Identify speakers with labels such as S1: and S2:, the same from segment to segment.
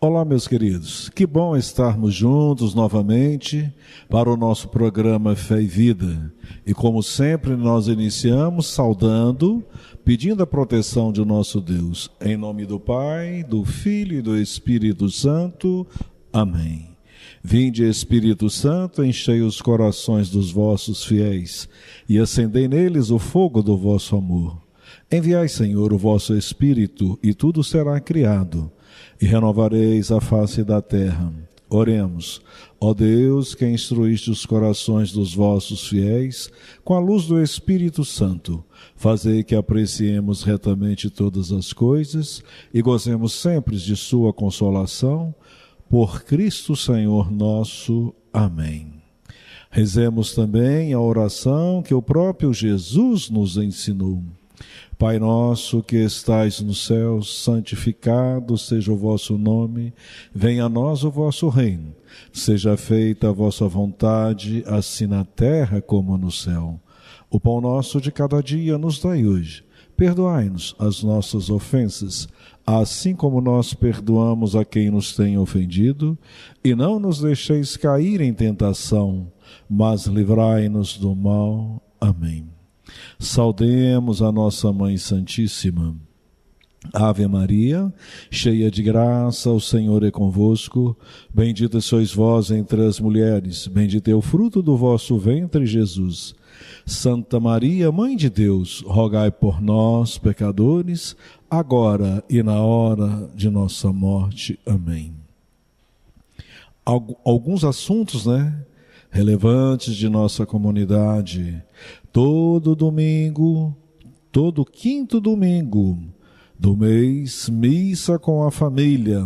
S1: Olá, meus queridos. Que bom estarmos juntos novamente para o nosso programa Fé e Vida. E como sempre, nós iniciamos saudando, pedindo a proteção de nosso Deus. Em nome do Pai, do Filho e do Espírito Santo. Amém. Vinde, Espírito Santo, enchei os corações dos vossos fiéis e acendei neles o fogo do vosso amor. Enviai, Senhor, o vosso Espírito e tudo será criado e renovareis a face da terra. Oremos. Ó Deus, que instruíste os corações dos vossos fiéis com a luz do Espírito Santo, fazei que apreciemos retamente todas as coisas e gozemos sempre de sua consolação, por Cristo Senhor nosso. Amém. Rezemos também a oração que o próprio Jesus nos ensinou. Pai nosso que estais nos céus, santificado seja o vosso nome, venha a nós o vosso reino. Seja feita a vossa vontade, assim na terra como no céu. O pão nosso de cada dia nos dai hoje. Perdoai-nos as nossas ofensas, assim como nós perdoamos a quem nos tem ofendido, e não nos deixeis cair em tentação, mas livrai-nos do mal. Amém. Saudemos a nossa Mãe Santíssima. Ave Maria, cheia de graça, o Senhor é convosco. Bendita sois vós entre as mulheres, bendito é o fruto do vosso ventre, Jesus. Santa Maria, Mãe de Deus, rogai por nós, pecadores, agora e na hora de nossa morte. Amém. Alguns assuntos, relevantes de nossa comunidade. Todo domingo, todo quinto domingo do mês, missa com a família.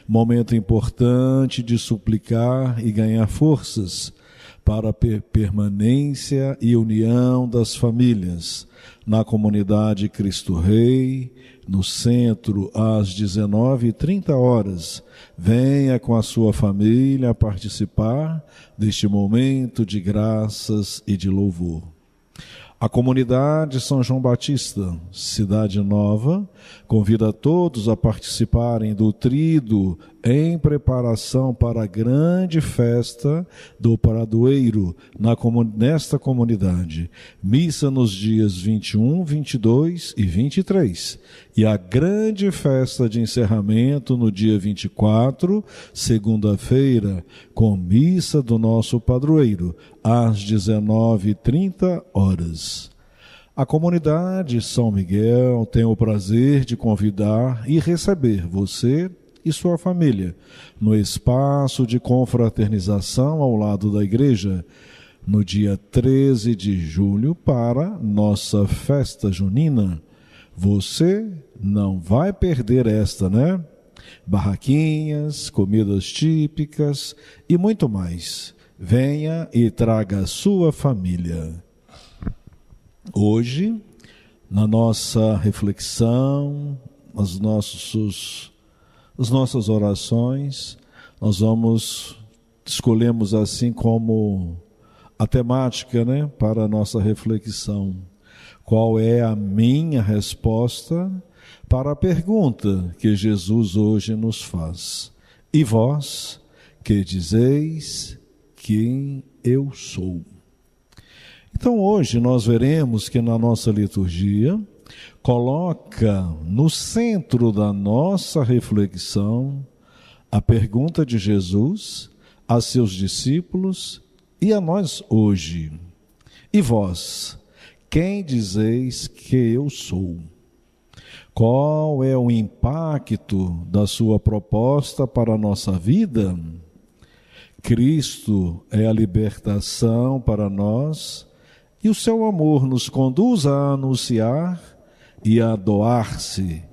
S1: Momento importante de suplicar e ganhar forças para a permanência e união das famílias. Na comunidade Cristo Rei, no centro, às 19h30. Venha com a sua família participar deste momento de graças e de louvor. A comunidade São João Batista, Cidade Nova, convida a todos a participarem do tríduo em preparação para a grande festa do Pradoeiro nesta comunidade. Missa nos dias 21, 22 e 23. E a grande festa de encerramento no dia 24, segunda-feira, com missa do nosso padroeiro, às 19h30. A comunidade São Miguel tem o prazer de convidar e receber você e sua família no espaço de confraternização ao lado da igreja, no dia 13 de julho, para nossa festa junina. Você não vai perder esta, Barraquinhas, comidas típicas e muito mais. Venha e traga a sua família. Hoje, na nossa reflexão, as nossas orações, escolhemos assim como a temática, para a nossa reflexão. Qual é a minha resposta para a pergunta que Jesus hoje nos faz? E vós, que dizeis quem eu sou? Então hoje nós veremos que na nossa liturgia coloca no centro da nossa reflexão a pergunta de Jesus a seus discípulos e a nós hoje. E vós, quem dizeis que eu sou? Qual é o impacto da sua proposta para a nossa vida? Cristo é a libertação para nós e o seu amor nos conduz a anunciar e a doar-se,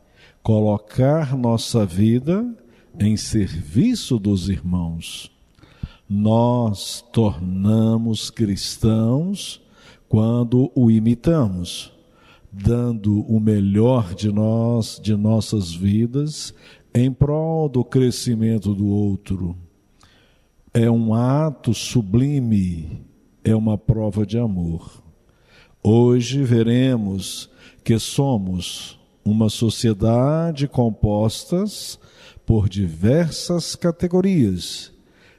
S1: colocar nossa vida em serviço dos irmãos. Nós tornamos cristãos quando o imitamos, dando o melhor de nós, de nossas vidas, em prol do crescimento do outro. É um ato sublime, é uma prova de amor. Hoje veremos que somos uma sociedade composta por diversas categorias,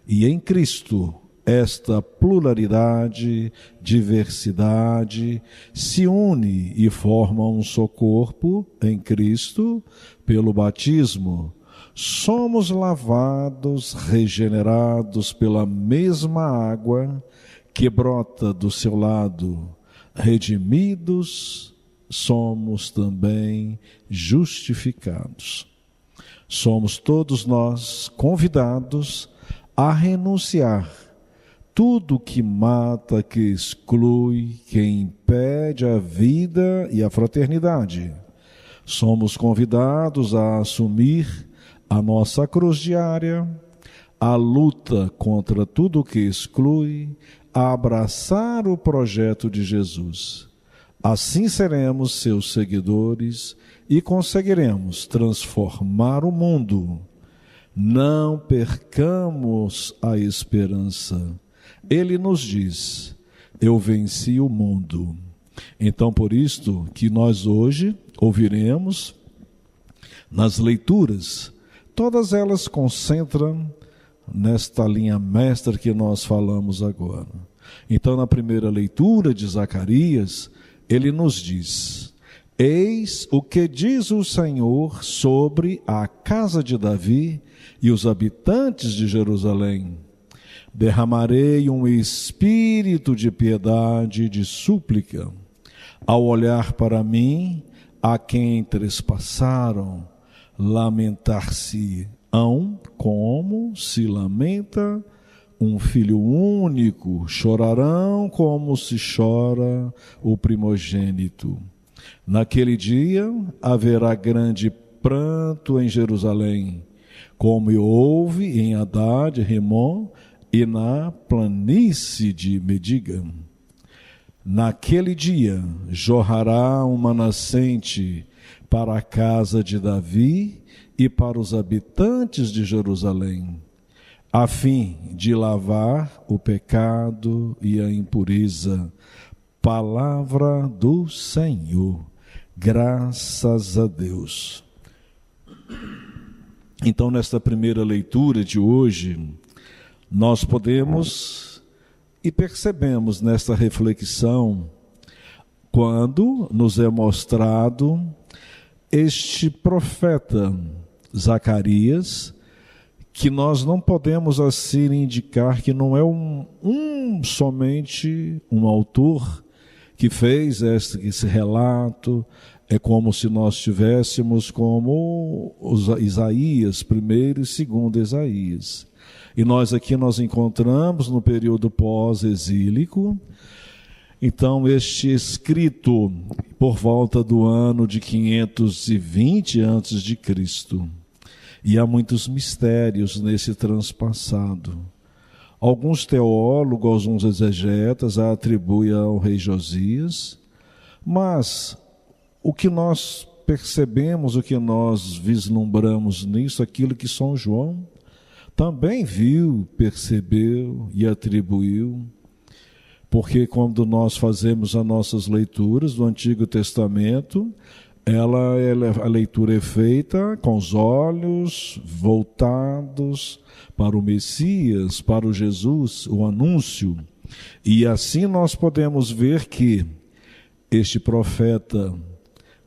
S1: e em Cristo esta pluralidade, diversidade se une e forma um só corpo em Cristo pelo batismo. Somos lavados, regenerados pela mesma água que brota do seu lado. Redimidos, somos também justificados. Somos todos nós convidados a renunciar tudo que mata, que exclui, que impede a vida e a fraternidade. Somos convidados a assumir a nossa cruz diária, a luta contra tudo que exclui, a abraçar o projeto de Jesus. Assim seremos seus seguidores e conseguiremos transformar o mundo. Não percamos a esperança. Ele nos diz: eu venci o mundo. Então, por isto que nós hoje ouviremos nas leituras, todas elas concentram nesta linha mestra que nós falamos agora. Então, na primeira leitura de Zacarias, ele nos diz: eis o que diz o Senhor sobre a casa de Davi e os habitantes de Jerusalém. Derramarei um espírito de piedade e de súplica, ao olhar para mim, a quem trespassaram, lamentar-se-ão como se lamenta um filho único, chorarão como se chora o primogênito. Naquele dia haverá grande pranto em Jerusalém, como houve em Haddad, Rimon e na planície de Mediga. Naquele dia jorrará uma nascente para a casa de Davi e para os habitantes de Jerusalém, a fim de lavar o pecado e a impureza. Palavra do Senhor. Graças a Deus. Então, nesta primeira leitura de hoje, nós podemos e percebemos nesta reflexão, quando nos é mostrado este profeta Zacarias, que nós não podemos assim indicar que não é somente um autor que fez esse relato. É como se nós tivéssemos como Isaías, primeiro e segundo Isaías. E nós encontramos no período pós-exílico. Então, este escrito por volta do ano de 520 a.C. E há muitos mistérios nesse transpassado. Alguns teólogos, alguns exegetas a atribuem ao rei Josias, mas o que nós percebemos, o que nós vislumbramos nisso, aquilo que São João também viu, percebeu e atribuiu, porque quando nós fazemos as nossas leituras do Antigo Testamento, a leitura é feita com os olhos voltados para o Messias, para o Jesus, o anúncio. E assim nós podemos ver que este profeta,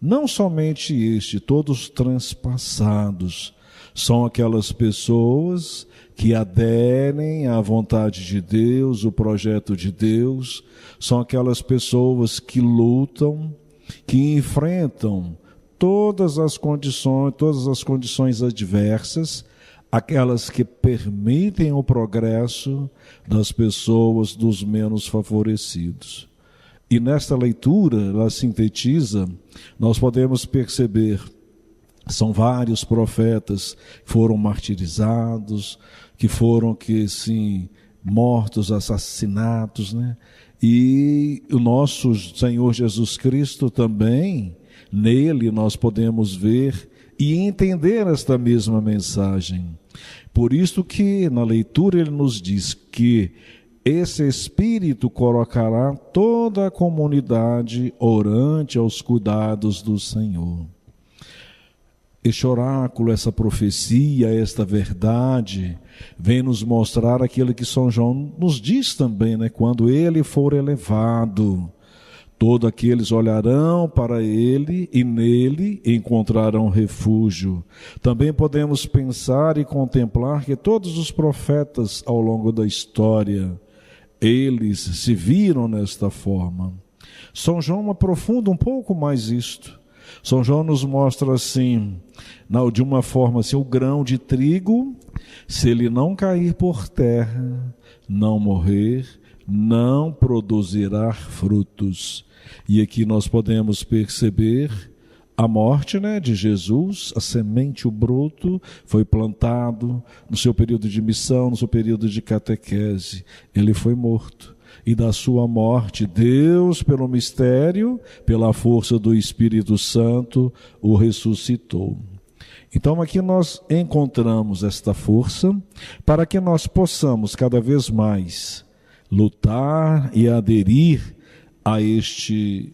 S1: não somente todos transpassados, são aquelas pessoas que aderem à vontade de Deus, o projeto de Deus, são aquelas pessoas que lutam, que enfrentam todas as condições adversas, aquelas que permitem o progresso das pessoas, dos menos favorecidos. E nesta leitura, ela sintetiza, nós podemos perceber, são vários profetas que foram martirizados, que foram mortos, assassinados, né? E o nosso Senhor Jesus Cristo também, nele nós podemos ver e entender esta mesma mensagem. Por isso que na leitura ele nos diz que esse Espírito colocará toda a comunidade orante aos cuidados do Senhor. Este oráculo, essa profecia, esta verdade, vem nos mostrar aquilo que São João nos diz também, né? Quando ele for elevado, todos aqueles olharão para ele e nele encontrarão refúgio. Também podemos pensar e contemplar que todos os profetas ao longo da história, eles se viram nesta forma. São João aprofunda um pouco mais isto. São João nos mostra assim, de uma forma assim, o grão de trigo, se ele não cair por terra, não morrer, não produzirá frutos. E aqui nós podemos perceber a morte, né, de Jesus, a semente, o broto, foi plantado no seu período de missão, no seu período de catequese. Ele foi morto. E da sua morte, Deus, pelo mistério, pela força do Espírito Santo, o ressuscitou. Então aqui nós encontramos esta força para que nós possamos cada vez mais lutar e aderir a este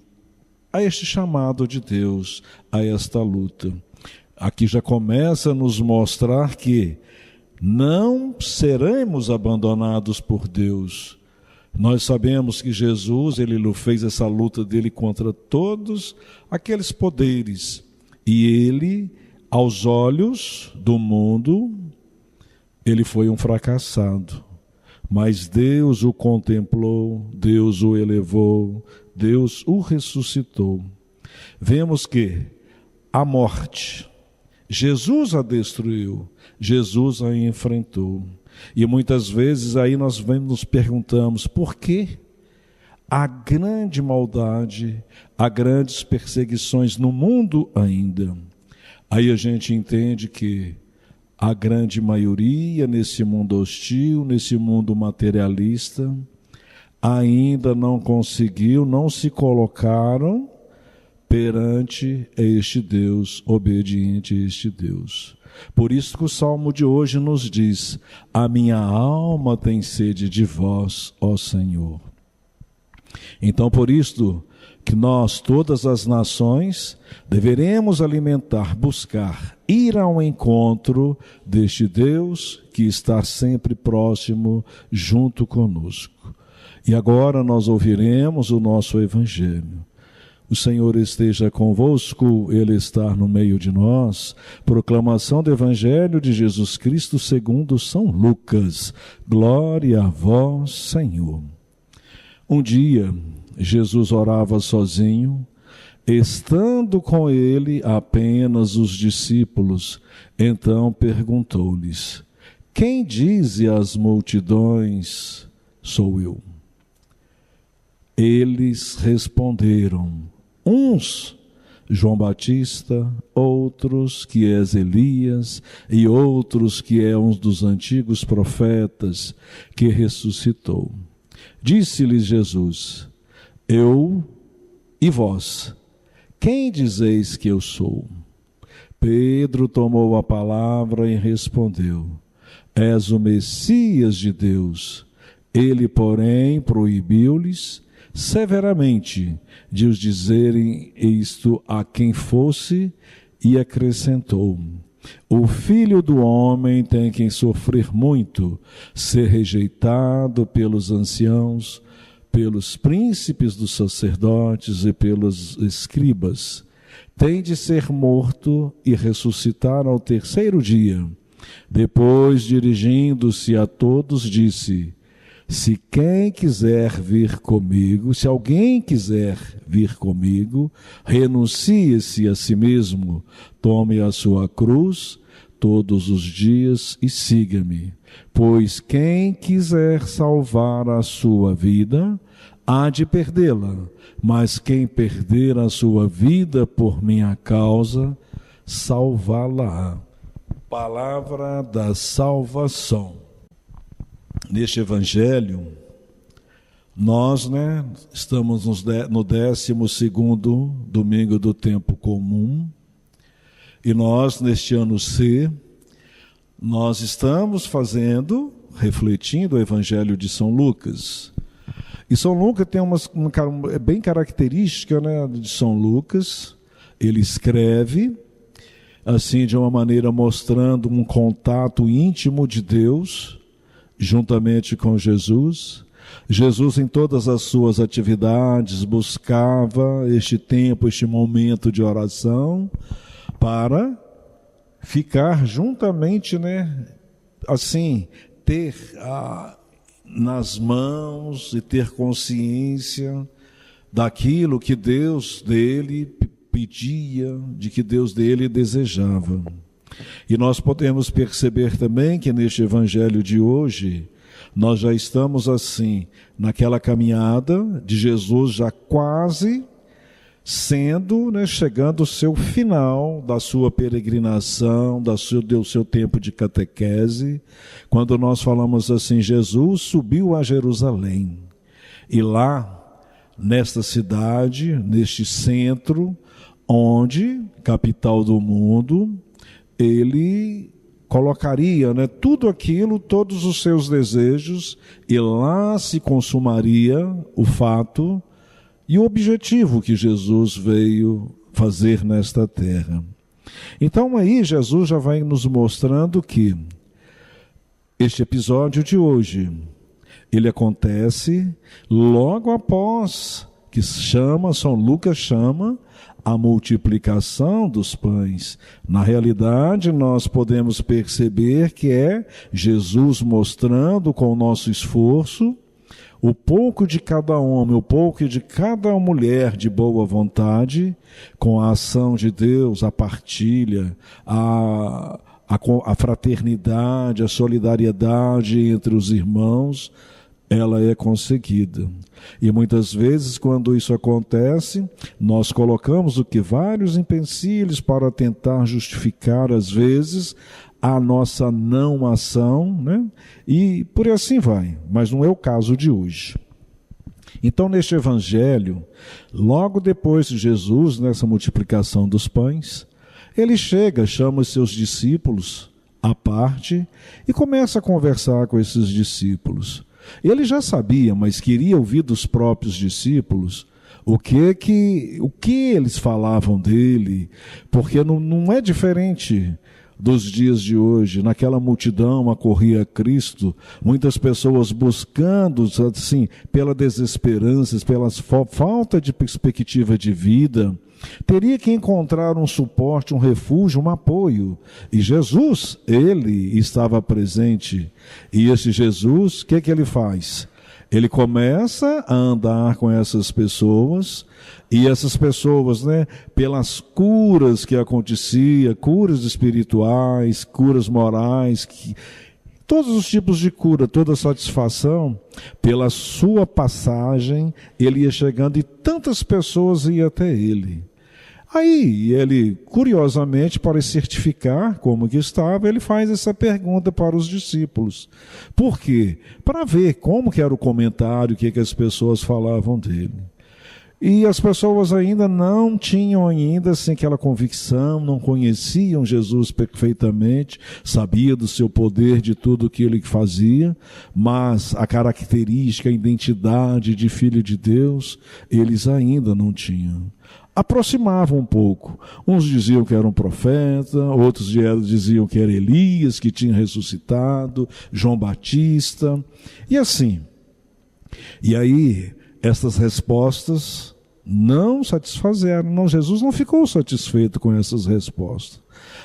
S1: chamado de Deus, a esta luta. Aqui já começa a nos mostrar que não seremos abandonados por Deus. Nós sabemos que Jesus, ele fez essa luta dele contra todos aqueles poderes. E ele, aos olhos do mundo, ele foi um fracassado. Mas Deus o contemplou, Deus o elevou, Deus o ressuscitou. Vemos que a morte, Jesus a destruiu, Jesus a enfrentou. E muitas vezes aí nós nos perguntamos por que há grande maldade, há grandes perseguições no mundo ainda. Aí a gente entende que a grande maioria nesse mundo hostil, nesse mundo materialista, ainda não conseguiu, não se colocaram perante este Deus, obediente a este Deus. Por isso que o Salmo de hoje nos diz: a minha alma tem sede de vós, ó Senhor. Então, por isto que nós, todas as nações, deveremos alimentar, buscar, ir ao encontro deste Deus que está sempre próximo, junto conosco. E agora nós ouviremos o nosso Evangelho. O Senhor esteja convosco, Ele está no meio de nós. Proclamação do Evangelho de Jesus Cristo segundo São Lucas. Glória a vós, Senhor. Um dia, Jesus orava sozinho, estando com ele apenas os discípulos. Então perguntou-lhes: quem dize às multidões, sou eu? Eles responderam: uns, João Batista, outros que és Elias, e outros que é um dos antigos profetas que ressuscitou. Disse-lhes Jesus: eu e vós, quem dizeis que eu sou? Pedro tomou a palavra e respondeu: és o Messias de Deus. Ele, porém, proibiu-lhes severamente de os dizerem isto a quem fosse, e acrescentou: o Filho do Homem tem que sofrer muito, ser rejeitado pelos anciãos, pelos príncipes dos sacerdotes e pelos escribas. Tem de ser morto e ressuscitar ao terceiro dia. Depois, dirigindo-se a todos, disse: se alguém quiser vir comigo, renuncie-se a si mesmo, tome a sua cruz todos os dias e siga-me. Pois quem quiser salvar a sua vida, há de perdê-la, mas quem perder a sua vida por minha causa, salvá-la. Palavra da salvação. Neste Evangelho, nós, estamos no 12º domingo do tempo comum, e nós, neste ano C, nós estamos refletindo o Evangelho de São Lucas. E São Lucas tem uma bem característica, de São Lucas. Ele escreve assim de uma maneira mostrando um contato íntimo de Deus, juntamente com Jesus. Jesus, em todas as suas atividades, buscava este tempo, este momento de oração, para ficar juntamente, assim, ter nas mãos e ter consciência daquilo que Deus dele pedia, de que Deus dele desejava. E nós podemos perceber também que neste evangelho de hoje, nós já estamos assim, naquela caminhada de Jesus já quase sendo, chegando ao seu final da sua peregrinação, do seu tempo de catequese, quando nós falamos assim, Jesus subiu a Jerusalém. E lá, nesta cidade, neste centro, onde, capital do mundo, ele colocaria tudo aquilo, todos os seus desejos, e lá se consumaria o fato e o objetivo que Jesus veio fazer nesta terra. Então aí Jesus já vai nos mostrando que este episódio de hoje, ele acontece logo após que São Lucas chama a multiplicação dos pães. Na realidade, nós podemos perceber que é Jesus mostrando com o nosso esforço o pouco de cada homem, o pouco de cada mulher de boa vontade, com a ação de Deus, a partilha, a fraternidade, a solidariedade entre os irmãos, ela é conseguida. E muitas vezes, quando isso acontece, nós colocamos vários empecilhos para tentar justificar, às vezes, a nossa não ação, e por assim vai, mas não é o caso de hoje. Então, neste evangelho, logo depois de Jesus, nessa multiplicação dos pães, ele chama os seus discípulos à parte e começa a conversar com esses discípulos. Ele já sabia, mas queria ouvir dos próprios discípulos o que eles falavam dele, porque não é diferente dos dias de hoje. Naquela multidão acorria a Cristo, muitas pessoas buscando, assim, pela desesperança, pela falta de perspectiva de vida, teria que encontrar um suporte, um refúgio, um apoio. E Jesus, ele estava presente. E esse Jesus, o que ele faz? Ele começa a andar com essas pessoas, e essas pessoas, pelas curas que acontecia, curas espirituais, curas morais, todos os tipos de cura, toda satisfação, pela sua passagem, ele ia chegando e tantas pessoas iam até ele. Aí ele, curiosamente, para certificar como que estava, ele faz essa pergunta para os discípulos. Por quê? Para ver como que era o comentário, o que as pessoas falavam dele. E as pessoas ainda não tinham assim, aquela convicção, não conheciam Jesus perfeitamente, sabia do seu poder, de tudo o que ele fazia, mas a característica, a identidade de filho de Deus, eles ainda não tinham. Aproximavam um pouco. Uns diziam que era um profeta, outros diziam que era Elias, que tinha ressuscitado, João Batista, e assim. E aí, essas respostas não satisfazeram. Não, Jesus não ficou satisfeito com essas respostas.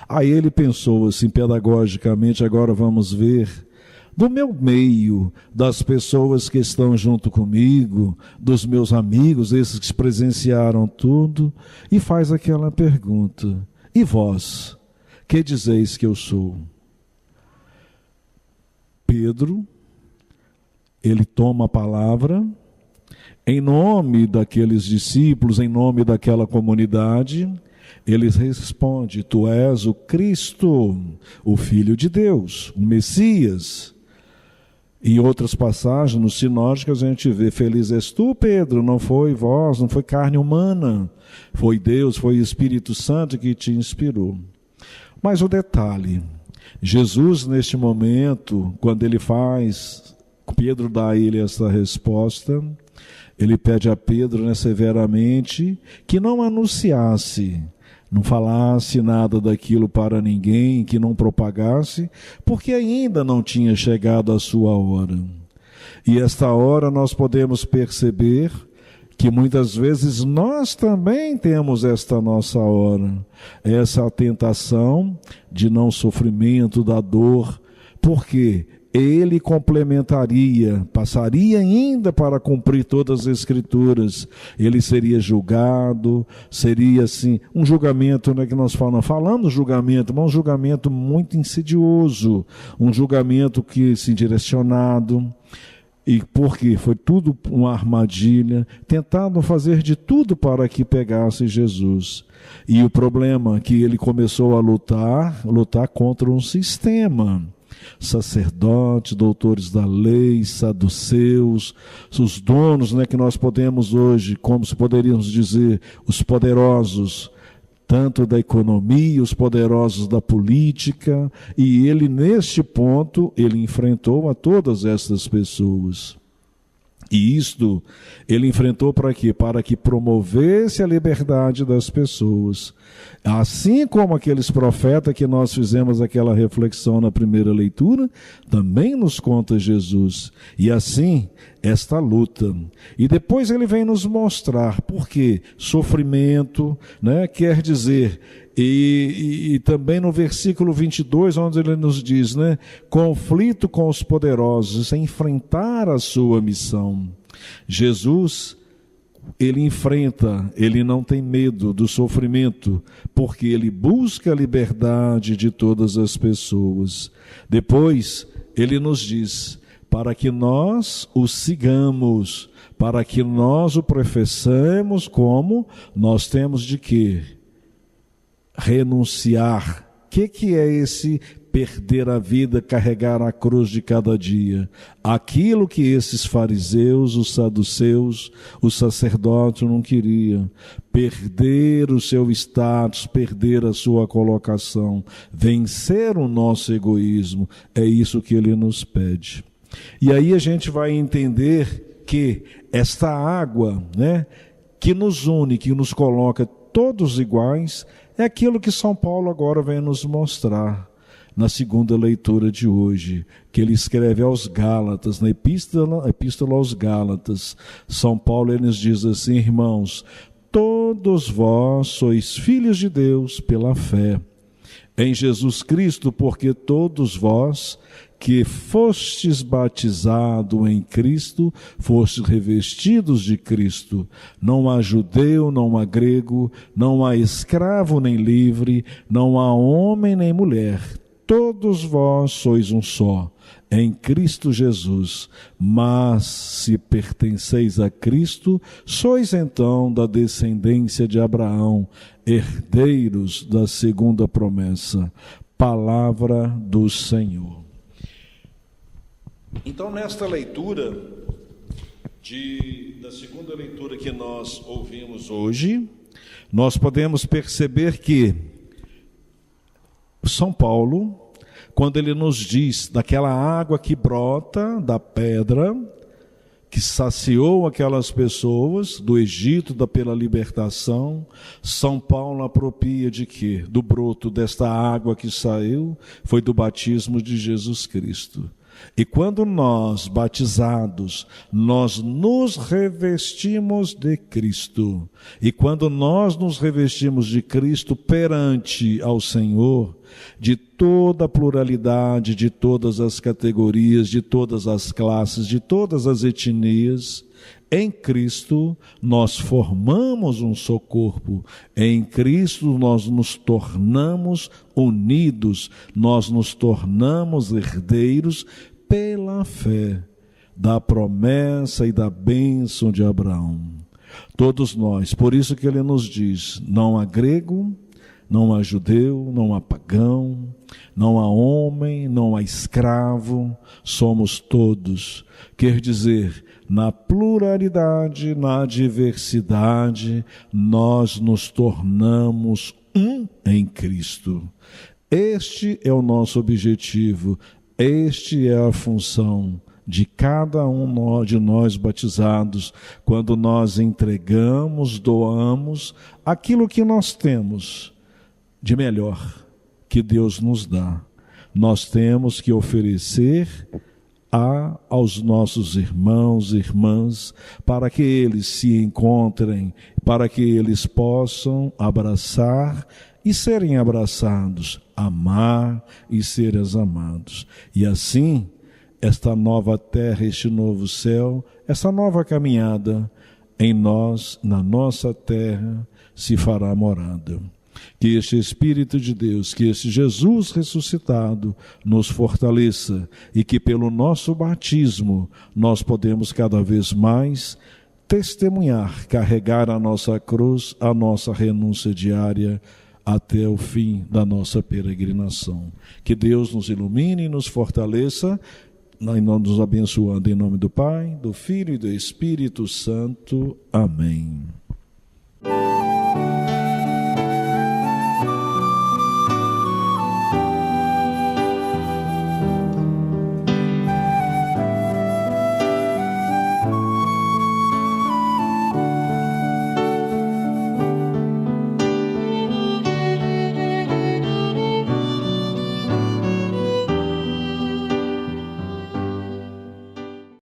S1: Aí ele pensou assim, pedagogicamente, agora vamos ver do meu meio, das pessoas que estão junto comigo, dos meus amigos, esses que presenciaram tudo, e faz aquela pergunta: e vós, que dizeis que eu sou? Pedro, ele toma a palavra, em nome daqueles discípulos, em nome daquela comunidade, ele responde: tu és o Cristo, o Filho de Deus, o Messias. Em outras passagens, nos sinóticos, a gente vê: feliz és tu, Pedro, não foi vós, não foi carne humana, foi Deus, foi o Espírito Santo que te inspirou. Mas o detalhe, Jesus neste momento, quando ele faz, Pedro dá a ele essa resposta, ele pede a Pedro severamente que não anunciasse não falasse nada daquilo para ninguém, que não propagasse, porque ainda não tinha chegado a sua hora. E esta hora nós podemos perceber que muitas vezes nós também temos esta nossa hora, essa tentação de não sofrimento, da dor, porque ele complementaria, passaria ainda para cumprir todas as Escrituras, ele seria julgado, seria assim, um julgamento, né, que nós falamos julgamento, mas um julgamento muito insidioso, um julgamento que, assim, direcionado. E porque foi tudo uma armadilha, tentaram fazer de tudo para que pegasse Jesus. E o problema é que ele começou a lutar contra um sistema. Sacerdotes, doutores da lei, saduceus, os donos, né, que nós podemos hoje, como se poderíamos dizer, os poderosos, tanto da economia, os poderosos da política, e ele, neste ponto, ele enfrentou a todas essas pessoas. E isto ele enfrentou para quê? Para que promovesse a liberdade das pessoas. Assim como aqueles profetas que nós fizemos aquela reflexão na primeira leitura, também nos conta Jesus. E assim, esta luta. E depois ele vem nos mostrar por quê? Sofrimento, né? Quer dizer, e também no versículo 22, onde ele nos diz, né? Conflito com os poderosos, enfrentar a sua missão. Jesus, ele enfrenta, ele não tem medo do sofrimento, porque ele busca a liberdade de todas as pessoas. Depois, ele nos diz, para que nós o sigamos, para que nós o professemos, como nós temos de quê? Renunciar. O que é esse perder a vida, carregar a cruz de cada dia? Aquilo que esses fariseus, os saduceus, os sacerdotes não queriam. Perder o seu status, perder a sua colocação, vencer o nosso egoísmo. É isso que ele nos pede. E aí a gente vai entender que esta água, né, que nos une, que nos coloca todos iguais, é aquilo que São Paulo agora vem nos mostrar na segunda leitura de hoje, que ele escreve aos Gálatas, na epístola aos Gálatas. São Paulo ele nos diz assim: irmãos, todos vós sois filhos de Deus pela fé em Jesus Cristo, porque todos vós que fostes batizados em Cristo, fostes revestidos de Cristo. Não há judeu, não há grego, não há escravo nem livre, não há homem nem mulher. Todos vós sois um só, em Cristo Jesus. Mas se pertenceis a Cristo, sois então da descendência de Abraão, herdeiros da segunda promessa. Palavra do Senhor. Então, nesta leitura, da segunda leitura que nós ouvimos hoje, nós podemos perceber que São Paulo, quando ele nos diz daquela água que brota da pedra, que saciou aquelas pessoas do Egito, pela libertação, São Paulo apropria de quê? Do broto desta água que saiu, foi do batismo de Jesus Cristo. E quando nós, batizados, nós nos revestimos de Cristo, e quando nós nos revestimos de Cristo perante ao Senhor, de toda a pluralidade, de todas as categorias, de todas as classes, de todas as etnias, em Cristo nós formamos um só corpo, em Cristo nós nos tornamos unidos, nós nos tornamos herdeiros pela fé da promessa e da bênção de Abraão. Todos nós, por isso que ele nos diz, não há grego, não há judeu, não há pagão, não há homem, não há escravo, somos todos. Quer dizer, na pluralidade, na diversidade, nós nos tornamos um em Cristo. Este é o nosso objetivo, este é a função de cada um de nós batizados, quando nós entregamos, doamos aquilo que nós temos, de melhor que Deus nos dá. Nós temos que oferecer aos nossos irmãos e irmãs, para que eles se encontrem, para que eles possam abraçar e serem abraçados, amar e serem amados. E assim, esta nova terra, este novo céu, essa nova caminhada em nós, na nossa terra, se fará morada. Que este Espírito de Deus, que este Jesus ressuscitado nos fortaleça e que pelo nosso batismo nós podemos cada vez mais testemunhar, carregar a nossa cruz, a nossa renúncia diária até o fim da nossa peregrinação. Que Deus nos ilumine e nos fortaleça, nos abençoando em nome do Pai, do Filho e do Espírito Santo. Amém.